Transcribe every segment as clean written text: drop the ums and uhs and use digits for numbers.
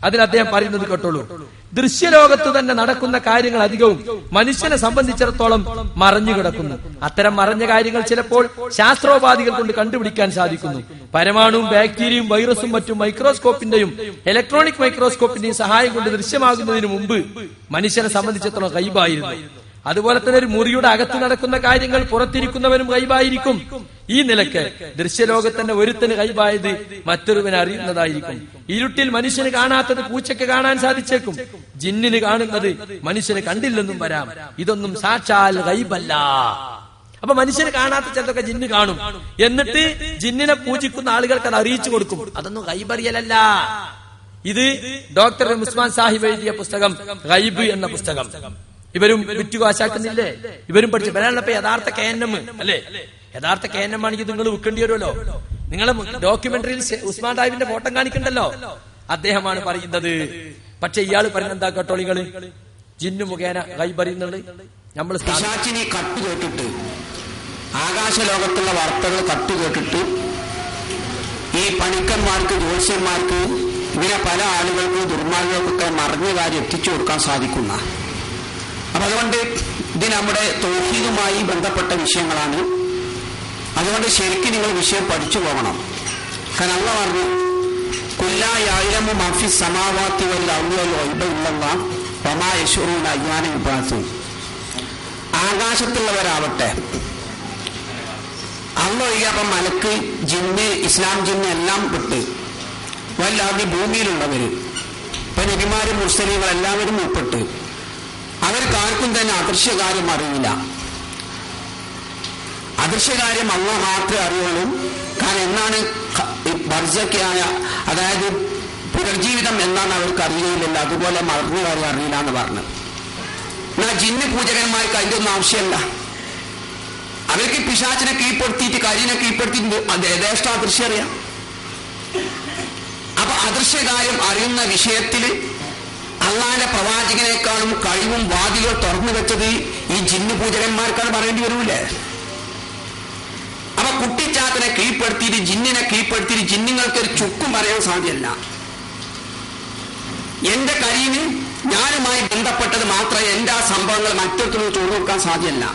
അതിൽ അദ്ദേഹം പറയുന്നത് കേട്ടോളൂ. ദൃശ്യലോകത്ത് തന്നെ നടക്കുന്ന കാര്യങ്ങൾ അധികവും മനുഷ്യനെ സംബന്ധിച്ചിടത്തോളം മറഞ്ഞു കിടക്കുന്നു. അത്തരം മറഞ്ഞ കാര്യങ്ങൾ ചിലപ്പോൾ ശാസ്ത്രോപാധികൾ കൊണ്ട് കണ്ടുപിടിക്കാൻ സാധിക്കുന്നു. പരമാണുവും ബാക്ടീരിയയും വൈറസും മറ്റും മൈക്രോസ്കോപ്പിന്റെയും ഇലക്ട്രോണിക് മൈക്രോസ്കോപ്പിന്റെയും സഹായം കൊണ്ട് ദൃശ്യമാകുന്നതിന് മുമ്പ് മനുഷ്യനെ സംബന്ധിച്ചിടത്തോളം ഗൈബായിരുന്നു. അതുപോലെ തന്നെ ഒരു മുറിയുടെ അകത്ത് നടക്കുന്ന കാര്യങ്ങൾ പുറത്തിരിക്കുന്നവനും ഗൈബായിരിക്കും. ഈ നിലക്ക് ദൃശ്യലോകത്തന്നെ ഒരുത്തന് ഗൈബായത് മറ്റൊരുവനെ അറിയുന്നതായിരിക്കും. ഇരുട്ടിൽ മനുഷ്യന് കാണാത്തത് പൂച്ചയ്ക്ക് കാണാൻ സാധിച്ചേക്കും. ജിന്നിന് കാണുന്നത് മനുഷ്യന് കണ്ടില്ലെന്നും വരാം. ഇതൊന്നും സാക്ഷാൽ ഗൈബല്ല. അപ്പൊ മനുഷ്യന് കാണാത്ത ചിലതൊക്കെ ജിന്ന് കാണും. എന്നിട്ട് ജിന്നിനെ പൂജിക്കുന്ന ആളുകൾക്ക് അത് അറിയിച്ചു കൊടുക്കും. അതൊന്നും ഗൈബറിയലല്ല. ഇത് ഡോക്ടർ ഉസ്മാൻ സാഹിബ് എഴുതിയ പുസ്തകം ഗൈബ് എന്ന പുസ്തകം. ഇവരും വിറ്റുകാശാക്കുന്നില്ലേ? ഇവരും പഠിച്ചു വരാനുള്ളപ്പോ യഥാർത്ഥ KNM അല്ലേ? യഥാർത്ഥ KNM ആണെങ്കിൽ നിങ്ങൾ വിൽക്കേണ്ടി വരുമല്ലോ. നിങ്ങളെ ഡോക്യുമെന്ററിയിൽ ഉസ്മാൻ സാഹിബിന്റെ ഫോട്ടോ കാണിക്കണ്ടല്ലോ. അദ്ദേഹമാണ് പറയുന്നത്. പക്ഷെ ഇയാള് പറയുന്നത് എന്താ കേട്ടോളികള്? ജിന്നു മുഖേന ഗൈബ് അറിയുന്നുണ്ട്. നമ്മൾ പിശാചിനെ കട്ട് കേട്ടിട്ട്, ആകാശ ലോകത്തുള്ള വാർത്തകൾ കട്ട് കേട്ടിട്ട് ഈ പണിക്കന്മാർക്ക്, ജ്യോത്സ്യന്മാർക്ക്, ഇങ്ങനെ പല ആളുകൾക്ക്, ദുർമാർഗങ്ങൾക്കൊക്കെ മറിഞ്ഞ കാര്യം എത്തിച്ചു കൊടുക്കാൻ സാധിക്കുന്ന. അപ്പൊ അതുകൊണ്ട് ഇത് നമ്മുടെ തൗഹീദുമായി ബന്ധപ്പെട്ട വിഷയങ്ങളാണ്. അതുകൊണ്ട് ശരിക്കും നിങ്ങൾ വിഷയം പഠിച്ചു പോകണം. കാരണം അല്ലാഹു പറഞ്ഞു, കുല്ലാ യഅലമു മാ ഫിസ് സമാവാതി വൽ അർളി വൽ ഗൈബ ഇല്ലല്ലാഹ് വമാ യശ്ഉറൂന അയ്യാന യുബഅസൂൻ. ആകാശത്തുള്ളവരാവട്ടെ, അല്ലാഹു ഒഴികെ മലക്ക്, ജിന്ന്, ഇസ്ലാം ജിന്ന് എല്ലാം വിട്ട് വല്ലാതെ ഭൂമിയിലുള്ളവര്, ഇപ്പൊ നബിമാരും മുർസലീങ്ങൾ എല്ലാവരും ഉൾപ്പെട്ട് അവർക്ക് ആർക്കും തന്നെ അദൃശ്യകാര്യം അറിയില്ല. അദൃശ്യകാര്യം അല്ലാഹു മാത്രമേ അറിയുള്ളൂ. കാരണം എന്നാണ് ബർസഖിയായ, അതായത് പുനർജീവിതം എന്നാണ് അവർക്ക് അറിയുകയില്ല. അതുപോലെ മറന്ന കാര്യം അറിയില്ല എന്ന് പറഞ്ഞു. എന്നാൽ ജിന്ന് പൂജകന്മാർക്ക് അതിന്റെ ഒന്നും ആവശ്യമല്ല. അവർക്ക് പിശാചിനെ കീഴ്പ്പെടുത്തിയിട്ട്, കരിനെ കീഴ്പ്പെടുത്തിയിട്ട് യഥേഷ്ട അദൃശ്യം അറിയാം. അപ്പൊ അദൃശ്യകാര്യം അറിയുന്ന വിഷയത്തിൽ അള്ളാന്റെ പ്രവാചകനേക്കാളും കഴിവും വാതിലുകൾ തുറന്നു വെച്ചത് ഈ ജിന്ന് പൂജകന്മാർക്കാണ് പറയേണ്ടി വരൂലേ? അപ്പൊ കുട്ടിച്ചാത്തനെ കീഴ്പ്പെടുത്തിയിട്ട്, ജിന്നിനെ കീഴ്പ്പെടുത്തിയിട്ട് ജിന്നുങ്ങൾക്ക് ഒരു ചുക്കും പറയാൻ സാധ്യമല്ല. എന്റെ കരീന് ഞാനുമായി ബന്ധപ്പെട്ടത് മാത്രമേ എന്റെ ആ സംഭവങ്ങൾ മറ്റൊരുത്തരും ചോർന്നു കൊടുക്കാൻ സാധ്യമല്ല.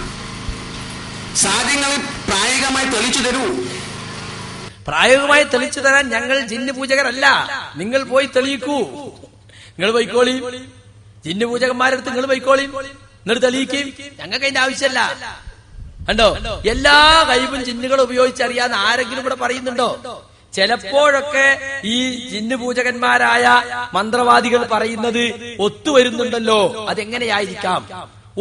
സാധ്യങ്ങൾ പ്രായോഗികമായി തെളിച്ചു തരൂ. പ്രായോഗികമായി തെളിച്ചു തരാൻ ഞങ്ങൾ ജിന്ന് പൂജകരല്ല. നിങ്ങൾ പോയി തെളിയിക്കൂ. നിങ്ങൾ പോയിക്കോളി. ജിന്ന് പൂജകന്മാരെടുത്ത് നിങ്ങൾ പോയിക്കോളി, നിങ്ങൾ തെളിയിക്കും. ഞങ്ങൾക്ക് അതിന്റെ ആവശ്യമല്ല. കണ്ടോ, എല്ലാ ഗൈബും ജിന്നുകൾ ഉപയോഗിച്ചറിയാന്ന് ആരെങ്കിലും ഇവിടെ പറയുന്നുണ്ടോ? ചിലപ്പോഴൊക്കെ ഈ ജിന്ന് പൂജകന്മാരായ മന്ത്രവാദികൾ പറയുന്നത് ഒത്തുവരുന്നുണ്ടല്ലോ. അതെങ്ങനെയായിരിക്കാം?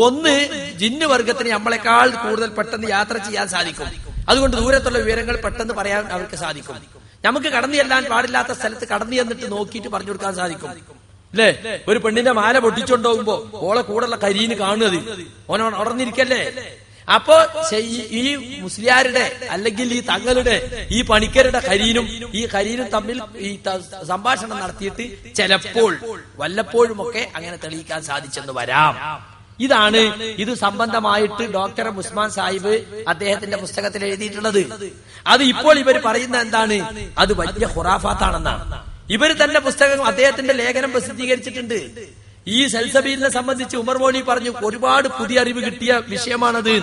ഒന്ന്, ജിന്ന് വർഗത്തിന് നമ്മളെക്കാൾ കൂടുതൽ പെട്ടെന്ന് യാത്ര ചെയ്യാൻ സാധിക്കും. അതുകൊണ്ട് ദൂരത്തുള്ള വിവരങ്ങൾ പെട്ടെന്ന് പറയാൻ അവർക്ക് സാധിക്കും. നമുക്ക് കടന്നു ചെല്ലാൻ പാടില്ലാത്ത സ്ഥലത്ത് കടന്നു ചെന്നിട്ട് നോക്കിയിട്ട് പറഞ്ഞു കൊടുക്കാൻ സാധിക്കും. അല്ലേ? ഒരു പെണ്ണിന്റെ മാല പൊട്ടിച്ചുകൊണ്ടുപോകുമ്പോ ഓളെ കൂടെയുള്ള കരീന് കാണുന്നത്, ഓന ഉടർന്നിരിക്കല്ലേ? അപ്പോ ഈ മുസ്ലിയാരുടെ അല്ലെങ്കിൽ ഈ തങ്ങളുടെ ഈ പണിക്കരുടെ കരീനും തമ്മിൽ ഈ സംഭാഷണം നടത്തിയിട്ട് ചിലപ്പോൾ വല്ലപ്പോഴുമൊക്കെ അങ്ങനെ തെളിയിക്കാൻ സാധിച്ചെന്ന് വരാം. ഇതാണ് ഇത് സംബന്ധമായിട്ട് ഡോക്ടർ ഉസ്മാൻ സാഹിബ് അദ്ദേഹത്തിന്റെ പുസ്തകത്തിൽ എഴുതിയിട്ടുള്ളത്. അത് ഇപ്പോൾ ഇവർ പറയുന്ന എന്താണ്? അത് വലിയ ഖുറാഫാത്താണെന്നാണ്. ഇവർ തന്നെ പുസ്തകം, അദ്ദേഹത്തിന്റെ ലേഖനം പ്രസിദ്ധീകരിച്ചിട്ടുണ്ട്. ഈ സൽസബീലിനെ സംബന്ധിച്ച് ഉമർ മോനി പറഞ്ഞു, ഒരുപാട് പുതിയ അറിവ് കിട്ടിയ വിഷയമാണത്.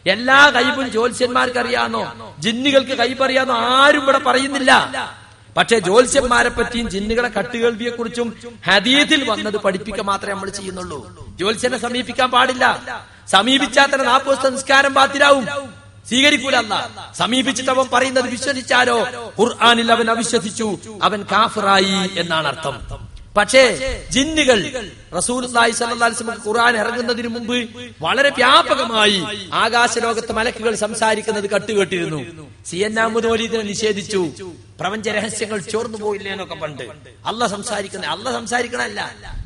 എല്ലാ ഗൈബും ജ്യോത്സ്യന്മാർക്ക് അറിയാന്നോ, ജിന്നുകൾക്ക് ഗൈബ് അറിയാന്നോ ആരും ഇവിടെ പറയുന്നില്ല. പക്ഷെ ജ്യോത്സ്യന്മാരെ പറ്റിയും ജിന്നുകളെ കട്ടുകേൾവിയെ കുറിച്ചും ഹദീസിൽ വന്നത് പഠിപ്പിക്കുക മാത്രമേ നമ്മൾ ചെയ്യുന്നുള്ളൂ. ജ്യോത്സ്യനെ സമീപിക്കാൻ പാടില്ല. സമീപിച്ചാൽ തന്നെ 40 സംസ്കാരം ബാത്തിലാവും, സ്വീകരിക്കൂല. സമീപിച്ചിട്ട് അവൻ പറയുന്നത് വിശ്വസിച്ചാലോ ഖുർആനിൽ അവൻ അവിശ്വസിച്ചു, അവൻ കാഫിറായി എന്നാണ് അർത്ഥം. പക്ഷേ ജിന്നുകൾ റസൂലുള്ളാഹി സ്വല്ലല്ലാഹു അലൈഹി വസല്ലം ഖുർആൻ ഇറങ്ങുന്നതിന് മുമ്പ് വളരെ വ്യാപകമായി ആകാശലോകത്ത് മലക്കുകൾ സംസാരിക്കുന്നത് കട്ടുകേട്ടിരുന്നു. CN അഹ്മദ് മൗലവിയെ നിഷേധിച്ചു. പ്രപഞ്ച രഹസ്യങ്ങൾ ചോർന്നു പോയില്ലേ എന്നൊക്കെ പണ്ട്. അല്ല സംസാരിക്കണല്ല,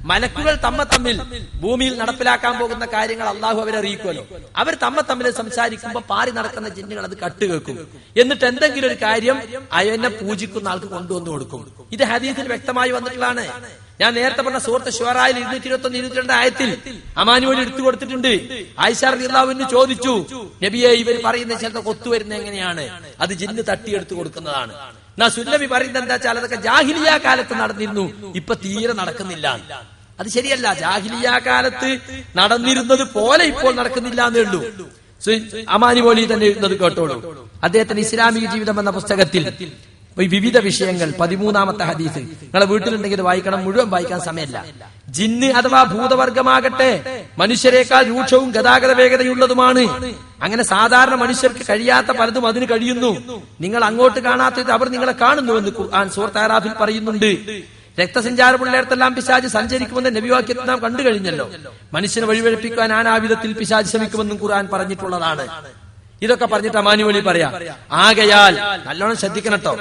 മലക്കുകൾ തമ്മിൽ ഭൂമിയിൽ നടപ്പിലാക്കാൻ പോകുന്ന കാര്യങ്ങൾ അള്ളാഹു അവരെ അറിയിക്കുമല്ലോ. അവർ തമ്മിൽ സംസാരിക്കുമ്പോ പാറി നടക്കുന്ന ജിന്നുകൾ അത് കട്ടുകേൾക്കും. എന്നിട്ട് എന്തെങ്കിലും ഒരു കാര്യം അയനെ പൂജിക്കുന്ന ആൾക്ക് കൊണ്ടുവന്നു കൊടുക്കും. ഇത് ഹദീസിൽ വ്യക്തമായി വന്നിട്ടുള്ളതാണ്. ഞാൻ നേരത്തെ പറഞ്ഞ സൂറത്ത് ശുഅറായിൽ 221-222 ആയത്തിൽ അമാനുവൽ എടുത്തു കൊടുത്തിട്ടുണ്ട്. ആയിഷ റളിയല്ലാഹു അൻഹ ചോദിച്ചു, നബിയെ ഇവർ പറയുന്ന ചിലത് ഒത്തുവരുന്ന എങ്ങനെയാണ്? അത് ജിന്ന് തട്ടിയെടുത്തു കൊടുക്കുന്നതാണ്. എന്നാ സുന്നബി പറയുന്നത് എന്താ വെച്ചാൽ അതൊക്കെ ജാഹിലിയ കാലത്ത് നടന്നിരുന്നു, ഇപ്പൊ തീരെ നടക്കുന്നില്ല. അത് ശരിയല്ല. ജാഹിലിയ കാലത്ത് നടന്നിരുന്നത് പോലെ ഇപ്പോൾ നടക്കുന്നില്ല എന്നേ ഉള്ളൂ. അമാനി മൗലവി തന്നെ എഴുതുന്നത് കേട്ടോളൂ. അദ്ദേഹത്തിന്റെ ഇസ്ലാമിക ജീവിതം എന്ന പുസ്തകത്തിൽ വിവിധ വിഷയങ്ങൾ 13ാമത്തെ ഹദീസ് നിങ്ങളെ വീട്ടിലുണ്ടെങ്കിൽ വായിക്കണം, മുഴുവൻ വായിക്കാൻ സമയമല്ല. ജിന്ന് അഥവാ ഭൂതവർഗമാകട്ടെ മനുഷ്യരെക്കാൾ രൂക്ഷവും ഗതാഗത വേഗതയുള്ളതുമാണ്. അങ്ങനെ സാധാരണ മനുഷ്യർക്ക് കഴിയാത്ത പലതും അതിന് കഴിയുന്നു. നിങ്ങൾ അങ്ങോട്ട് കാണാത്തത് അവർ നിങ്ങളെ കാണുന്നുവെന്ന് ഖുർആൻ സൂറത്ത് അറാഫിൽ പറയുന്നുണ്ട്. രക്തസഞ്ചാരമുള്ളിടത്തെല്ലാം പിശാച് സഞ്ചരിക്കുമെന്ന് നബിവാക്യത്തിൽ നാം കണ്ടു കഴിഞ്ഞല്ലോ. മനുഷ്യനെ വഴിവെഴുപ്പിക്കാൻ നാനാവിധത്തിൽ പിശാച് ശ്രമിക്കുമെന്നും ഖുർആൻ പറഞ്ഞിട്ടുള്ളതാണ്. ഇതൊക്കെ പറഞ്ഞിട്ട് അമാനി മൗലവി പറയാ, ആകയാൽ നല്ലോണം ശ്രദ്ധിക്കണം കേട്ടോ.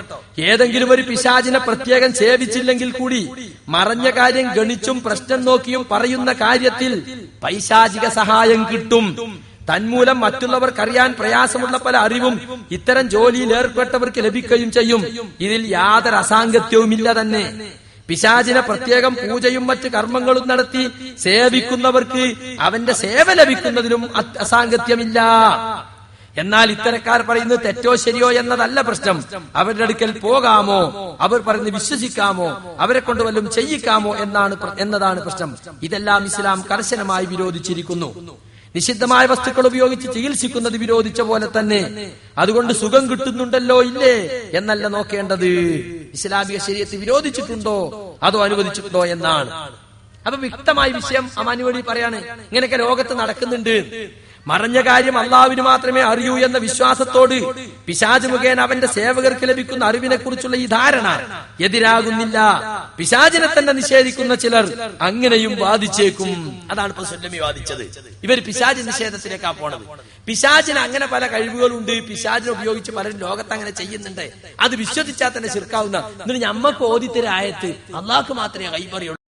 ഏതെങ്കിലും ഒരു പിശാചിനെ പ്രത്യേകം സേവിച്ചില്ലെങ്കിൽ കൂടി മറഞ്ഞ കാര്യം ഗണിച്ചും പ്രശ്നം നോക്കിയും പറയുന്ന കാര്യത്തിൽ പൈശാചിക സഹായം കിട്ടും. തന്മൂലം മറ്റുള്ളവർക്കറിയാൻ പ്രയാസമുള്ള പല അറിവും ഇത്തരം ജോലിയിൽ ഏർപ്പെട്ടവർക്ക് ലഭിക്കുകയും ചെയ്യും. ഇതിൽ യാതൊരു അസാംഗത്യവുമില്ല തന്നെ. പിശാചിനെ പ്രത്യേകം പൂജയും മറ്റ് കർമ്മങ്ങളും നടത്തി സേവിക്കുന്നവർക്ക് അവന്റെ സേവ ലഭിക്കുന്നതിലും അസാംഗത്യമില്ല. എന്നാൽ ഇത്തരക്കാർ പറയുന്നത് തെറ്റോ ശരിയോ എന്നതല്ല പ്രശ്നം. അവരുടെ അടുക്കൽ പോകാമോ, അവർ പറയുന്നത് വിശ്വസിക്കാമോ, അവരെ കൊണ്ട് വല്ലതും ചെയ്യിക്കാമോ എന്നതാണ് പ്രശ്നം. ഇതെല്ലാം ഇസ്ലാം കർശനമായി വിരോധിച്ചിരിക്കുന്നു. നിഷിദ്ധമായ വസ്തുക്കൾ ഉപയോഗിച്ച് ചികിത്സിക്കുന്നത് വിരോധിച്ച പോലെ തന്നെ അതുകൊണ്ട് സുഖം കിട്ടുന്നുണ്ടല്ലോ ഇല്ലേ എന്നല്ല നോക്കേണ്ടത്. ഇസ്ലാമിക ശരീഅത്ത് വിരോധിച്ചിട്ടുണ്ടോ അതോ അനുവദിച്ചിട്ടുണ്ടോ എന്നാണ്. അപ്പൊ വ്യക്തമായ വിഷയം അമാനി മൗലവി പറയാണ്, ഇങ്ങനെയൊക്കെ ലോകത്ത് നടക്കുന്നുണ്ട്. മറഞ്ഞ കാര്യം അള്ളാഹുവിന് മാത്രമേ അറിയൂ എന്ന വിശ്വാസത്തോട് പിശാച് മുഖേന അവന്റെ സേവകർക്ക് ലഭിക്കുന്ന അറിവിനെ കുറിച്ചുള്ള ഈ ധാരണ എതിരാകുന്നില്ല. പിശാചിനെ തന്നെ നിഷേധിക്കുന്ന ചിലർ അങ്ങനെയും വാദിച്ചേക്കും. അതാണ് ഇപ്പൊ സുല്ലമി വാദിച്ചത്. ഇവർ പിശാച് നിഷേധത്തിലേക്കാ പോണത്. പിശാചിന് അങ്ങനെ പല കഴിവുകളുണ്ട്, പിശാചിനെ ഉപയോഗിച്ച് പലരും ലോകത്ത് അങ്ങനെ ചെയ്യുന്നുണ്ട്. അത് വിശ്വസിച്ചാൽ തന്നെ ശിർക്കാവുന്ന. എന്നിട്ട് ഞമ്മക്ക് ഓദിത്തരായത്ത് അള്ളാഹ്ക്ക് മാത്രമേ കൈ പറയുള്ളൂ.